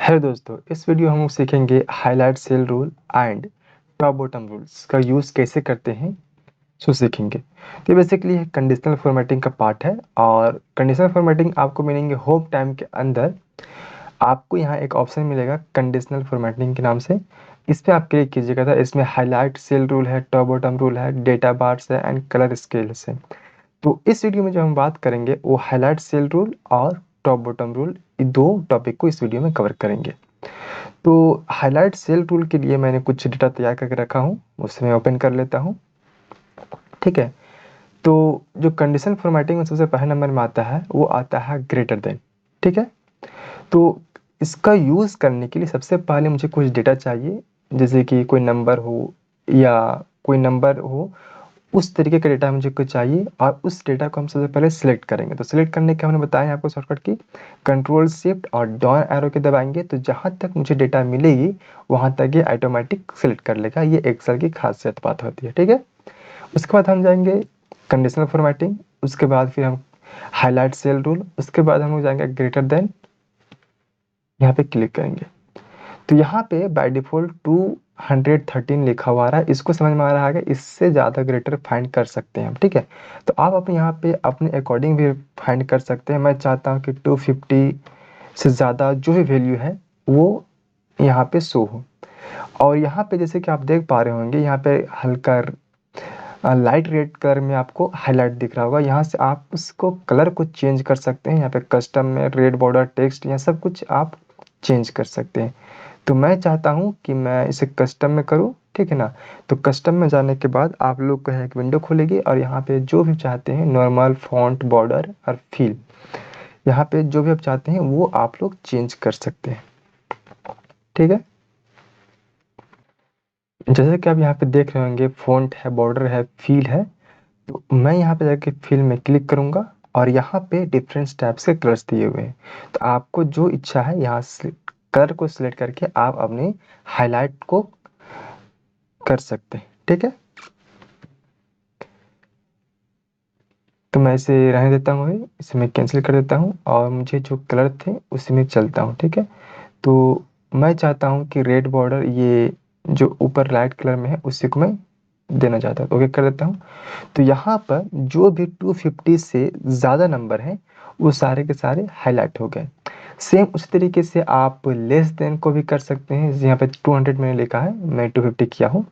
Hello दोस्तों, इस video हम लोग सीखेंगे highlight cell rule and top bottom rules का यूज़ कैसे करते हैं सो सीखेंगे। तो बेसिकली ये कंडीशनल फॉर्मेटिंग का पार्ट है और कंडीशनल फॉर्मेटिंग आपको मिलेंगे होम टाइम के अंदर। आपको यहाँ एक ऑप्शन मिलेगा कंडीशनल फॉर्मेटिंग के नाम से। इस पर आप क्लिक कीजिएगा। था इसमें हाईलाइट सेल रूल है, टॉप बॉटम रूल है, डेटा बार्स है एंड कलर स्केल्स है। तो इस वीडियो में जो हम बात करेंगे वो हाईलाइट सेल रूल और टॉप बॉटम रूल, ये दो टॉपिक को इस वीडियो में कवर करेंगे। तो हाईलाइट सेल टूल के लिए मैंने कुछ डेटा तैयार करके रखा हूँ, उसे मैं ओपन कर लेता हूँ। ठीक है, तो जो कंडीशन फॉर्मेटिंग में सबसे पहले नंबर में आता है वो आता है ग्रेटर देन। ठीक है, तो इसका यूज़ करने के लिए सबसे पहले मुझे कुछ डेटा चाहिए, जैसे कि कोई नंबर हो या कोई नंबर हो, उस तरीके का डेटा मुझे कुछ चाहिए और उस डेटा को हम सबसे पहले सिलेक्ट करेंगे। तो सिलेक्ट करने के हमने बताया आपको शॉर्टकट की कंट्रोल शिफ्ट और डाउन एरो के दबाएंगे तो जहाँ तक मुझे डेटा मिलेगी वहाँ तक ये ऑटोमेटिक सिलेक्ट कर लेगा। ये एक्सेल की खासियत बात होती है। ठीक है, उसके बाद हम जाएंगे कंडीशनल फॉर्मेटिंग, उसके बाद फिर हम हाईलाइट सेल रूल, उसके बाद हम लोग जाएंगे ग्रेटर देन, यहाँ पे क्लिक करेंगे। तो यहाँ पे बाय डिफ़ॉल्ट 213 लिखा हुआ आ रहा है, इसको समझ में आ रहा है कि इससे ज़्यादा ग्रेटर फाइंड कर सकते हैं हम। ठीक है, तो आप अपने यहाँ पे अपने अकॉर्डिंग भी फाइंड कर सकते हैं। मैं चाहता हूँ कि 250 से ज़्यादा जो भी वैल्यू है वो यहाँ पे शो हो। और यहाँ पे जैसे कि आप देख पा रहे होंगे, यहाँ पे हल्का लाइट रेड कलर में आपको हाईलाइट दिख रहा होगा। यहाँ से आप उसको कलर को चेंज कर सकते हैं। यहाँ पे कस्टम में रेड बॉर्डर टेक्स्ट, यहाँ सब कुछ आप चेंज कर सकते हैं। तो मैं चाहता हूँ कि मैं इसे कस्टम में करूँ। ठीक है ना, तो कस्टम में जाने के बाद आप लोग को यहाँ एक विंडो खुलेगी और यहाँ पे जो भी चाहते हैं नॉर्मल फॉन्ट, बॉर्डर और फील, यहाँ पे जो भी आप चाहते हैं वो आप लोग चेंज कर सकते हैं। ठीक है, जैसे कि आप यहाँ पे देख रहे होंगे फॉन्ट है, बॉर्डर है, फील है। तो मैं यहाँ पे जाके फील में क्लिक करूँगा और यहाँ पे डिफरेंट टाइप्स के कलर्स दिए हुए हैं। तो आपको जो इच्छा है यहाँ से कलर को सिलेक्ट करके आप अपने हाईलाइट को कर सकते हैं। ठीक है, तो मैं इसे रहने देता हूँ, अभी इसे मैं कैंसिल कर देता हूँ और मुझे जो कलर थे उसी में चलता हूँ। ठीक है, तो मैं चाहता हूँ कि रेड बॉर्डर ये जो ऊपर लाइट कलर में है उसी को मैं देना चाहता हूँ। ओके कर देता हूँ। तो यहाँ पर जो भी 250 से ज़्यादा नंबर हैं वो सारे के सारे हाईलाइट हो गए। सेम उसी तरीके से आप लेस देन को भी कर सकते हैं। यहाँ पे 200 मैंने लिखा है, मैं 250 किया हूँ,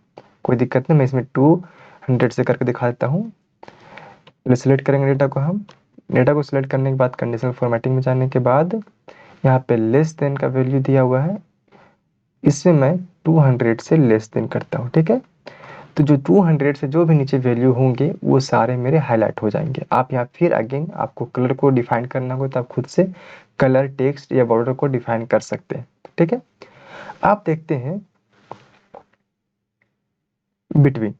कोई दिक्कत नहीं। मैं इसमें 200 से करके दिखा देता हूँ। पहले सेलेक्ट करेंगे डेटा को हम। डेटा को सिलेक्ट करने के बाद कंडीशनल फॉर्मेटिंग में जाने के बाद यहाँ पे लेस देन का वैल्यू दिया हुआ है, इसमें मैं 200 से लेस देन करता हूँ। ठीक है, तो जो 200 से जो भी नीचे वैल्यू होंगे वो सारे मेरे हाईलाइट हो जाएंगे। आप यहाँ फिर अगेन आपको कलर को डिफाइन करना हो तो आप खुद से कलर, टेक्स्ट या बॉर्डर को डिफाइन कर सकते हैं। ठीक है, आप देखते हैं बिटवीन।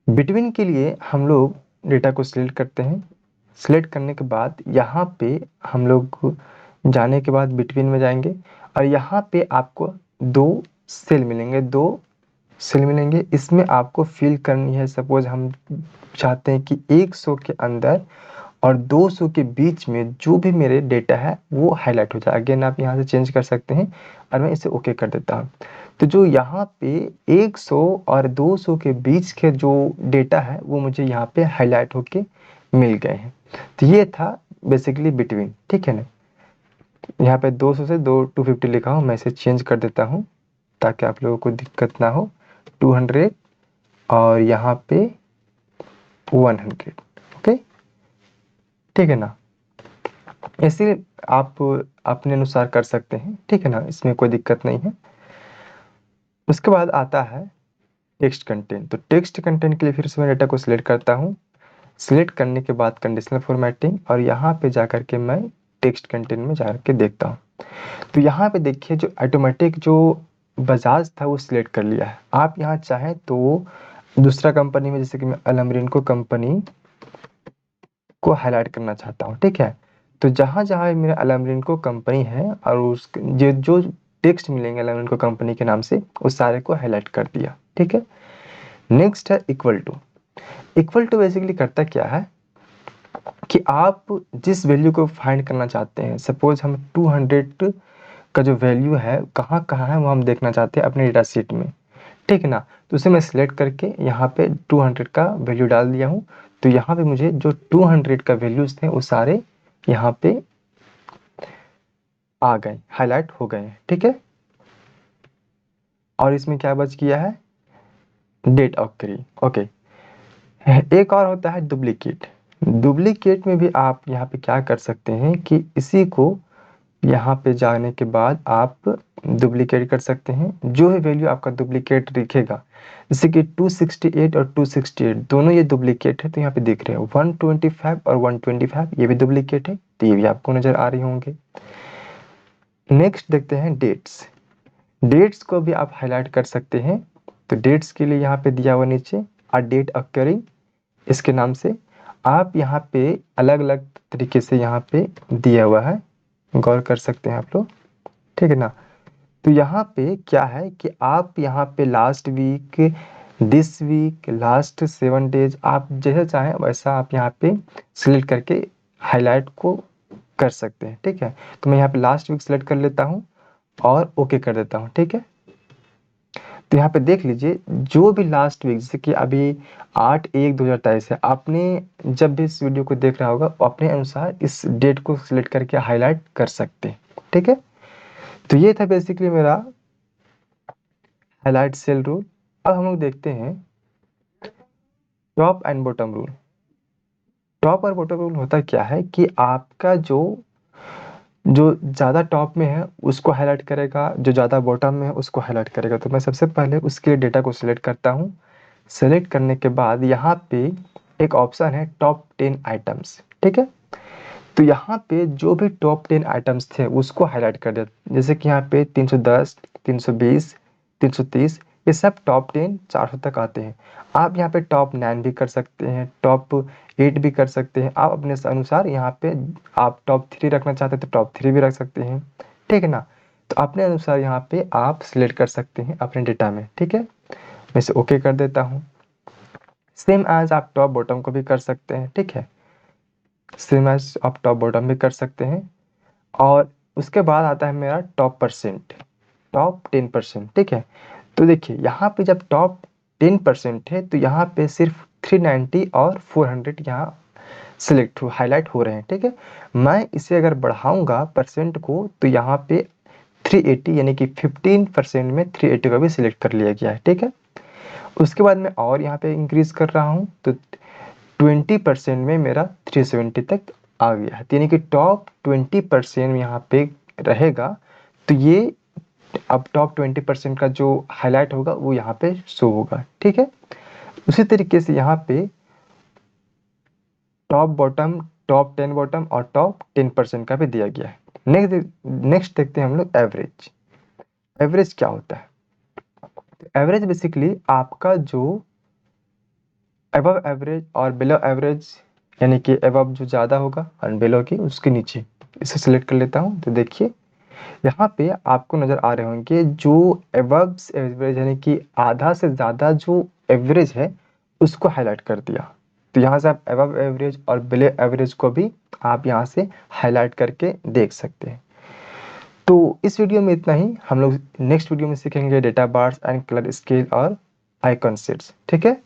बिटवीन के लिए हम लोग डेटा को सिलेक्ट करते हैं। सिलेक्ट करने के बाद यहाँ पे हम लोग जाने के बाद बिटवीन में जाएंगे और यहाँ पे आपको दो सेल मिलेंगे, दो सेल मिलेंगे। इसमें आपको फिल करनी है। सपोज हम चाहते हैं कि 100 के अंदर और 200 के बीच में जो भी मेरे डेटा है वो हाईलाइट हो जाए। अगेन आप यहाँ से चेंज कर सकते हैं और मैं इसे ओके कर देता हूँ। तो जो यहाँ पे 100 और 200 के बीच के जो डेटा है वो मुझे यहाँ पे हाईलाइट होके मिल गए हैं। तो ये था बेसिकली बिटवीन। ठीक है ना, यहाँ पे 200 से 250 लिखा हूँ, मैं इसे चेंज कर देता हूँ ताकि आप लोगों को दिक्कत ना हो। 200 और यहाँ पे 100। ओके, ठीक है ना, ऐसे आप अपने अनुसार कर सकते हैं। ठीक है ना, इसमें कोई दिक्कत नहीं है। उसके बाद आता है टेक्स्ट कंटेंट। तो टेक्स्ट कंटेंट के लिए फिर से मैं डेटा को सिलेक्ट करता हूँ। सिलेक्ट करने के बाद कंडीशनल फॉर्मेटिंग और यहाँ पे जाकर के मैं टेक्स्ट कंटेंट में जाकर के देखता हूँ। तो यहाँ पे देखिए जो ऑटोमेटिक जो बजाज था वो सिलेक्ट कर लिया है। आप यहाँ चाहें तो दूसरा कंपनी में, जैसे कि मैं अलमरिनको कंपनी को हाईलाइट करना चाहता हूँ। ठीक है, तो जहाँ जहाँ मेरा अलमरिनको कंपनी है और उस जो जो टेक्स्ट मिलेंगे अलमरिनको कंपनी के नाम से उस सारे को हाईलाइट कर दिया। ठीक है, नेक्स्ट है equal to. Equal to basically करता क्या है कि आप जिस वैल्यू को फाइंड करना चाहते हैं, सपोज हम 200 का जो वैल्यू है कहाँ है वो हम देखना चाहते हैं अपने डेटा शीट में, ठीक है ना। तो उसे मैं सिलेक्ट करके यहाँ पे 200 का वैल्यू डाल दिया हूँ। तो यहाँ पे मुझे जो 200 का वैल्यूज थे वो सारे यहाँ पे आ गए, हाईलाइट हो गए हैं, ठीक है। और इसमें क्या बच गया है, डेट ऑक्री, ओके। एक और होता है डुप्लीकेट। डुप्लीकेट में भी आप यहाँ पे क्या कर सकते हैं कि इसी को यहाँ पे जाने के बाद आप डुप्लीकेट कर सकते हैं। जो है वैल्यू आपका डुप्लीकेट दिखेगा, जैसे कि 268 और 268 दोनों ये डुप्लीकेट है, तो यहाँ पे दिख रहे हैं 125 और 125 ये भी डुप्लीकेट है, तो ये भी आपको नज़र आ रही होंगे। नेक्स्ट देखते हैं डेट्स। डेट्स को भी आप हाईलाइट कर सकते हैं। तो डेट्स के लिए यहाँ पे दिया हुआ नीचे अ डेट अक्योरिंग, इसके नाम से आप यहाँ पे अलग अलग तरीके से यहाँ पे दिया हुआ है, गौर कर सकते हैं आप लोग, ठीक है ना। तो यहाँ पे क्या है कि आप यहाँ पे last week, this week, last 7 days, आप जैसे चाहें वैसा आप यहाँ पे सिलेक्ट करके हाईलाइट को कर सकते हैं, ठीक है। तो मैं यहाँ पे लास्ट वीक सिलेक्ट कर लेता हूँ और ओके कर देता हूँ, ठीक है। तो यहाँ पे देख लीजिए जो भी लास्ट वीक, जैसे कि अभी 8/1/2023 है, आपने जब भी इस वीडियो को देख रहा होगा वो अपने अनुसार इस डेट को सिलेक्ट करके हाईलाइट कर सकते हैं, ठीक है। तो ये था बेसिकली मेरा हाईलाइट सेल रूल। अब हम लोग देखते हैं top and bottom rule. Top और बॉटम रूल होता क्या है कि आपका जो जो ज़्यादा टॉप में है उसको हाईलाइट करेगा, जो ज़्यादा बॉटम में है उसको हाईलाइट करेगा। तो मैं सबसे पहले उसके लिए डेटा को सिलेक्ट करता हूँ। सेलेक्ट करने के बाद यहाँ पे एक ऑप्शन है टॉप 10 आइटम्स, ठीक है। तो यहाँ पे जो भी टॉप 10 आइटम्स थे उसको हाईलाइट कर दिया, जैसे कि यहाँ पे 310, 320, 330, ये सब टॉप 10 400 तक आते हैं। आप यहाँ पे टॉप 9 भी कर सकते हैं, टॉप 8 भी कर सकते हैं, आप अपने अनुसार यहाँ पे आप टॉप 3 रखना चाहते हैं तो टॉप 3 भी रख सकते हैं, ठीक है ना। तो अपने अनुसार यहाँ पे आप सिलेक्ट कर सकते हैं अपने डेटा में, ठीक है। मैं इसे ओके कर देता हूँ। सेम एज आप टॉप बॉटम को भी कर सकते हैं, ठीक है। सेम एज आप टॉप बॉटम भी कर सकते हैं। और उसके बाद आता है मेरा टॉप परसेंट, टॉप 10%, ठीक है। तो देखिए यहाँ पे जब टॉप 10% है तो यहाँ पे सिर्फ 390 और 400 यहाँ सिलेक्ट हो, हाईलाइट हो रहे हैं, ठीक है। मैं इसे अगर बढ़ाऊंगा परसेंट को तो यहाँ पे 380 यानी कि 15% में 380 का भी सिलेक्ट कर लिया गया है, ठीक है। उसके बाद मैं और यहाँ पे इंक्रीज कर रहा हूँ तो 20% में मेरा 370 तक आ गया है, यानी कि टॉप 20% यहाँ पे रहेगा। तो ये अब टॉप 20% का जो हाईलाइट होगा वो यहाँ पे शो होगा, ठीक है। उसी तरीके से यहाँ पे टॉप बॉटम, टॉप 10 बॉटम और टॉप 10% का भी दिया गया है। नेक्स्ट देखते हैं हम लोग एवरेज। एवरेज क्या होता है, एवरेज बेसिकली आपका जो अबव एवरेज और बिलो एवरेज, यानी कि अबव जो ज़्यादा होगा और बिलो की उसके नीचे, इसे सिलेक्ट कर लेता हूँ। तो देखिए यहाँ पे आपको नज़र आ रहे होंगे जो अबव एवरेज यानी कि आधा से ज़्यादा जो एवरेज है उसको हाईलाइट कर दिया। तो यहाँ से आप अबव एवरेज और बिलो एवरेज को भी आप यहाँ से हाईलाइट करके देख सकते हैं। तो इस वीडियो में इतना ही। हम लोग नेक्स्ट वीडियो में सीखेंगे data bars and colour scale और आइकन सेट्स, ठीक है।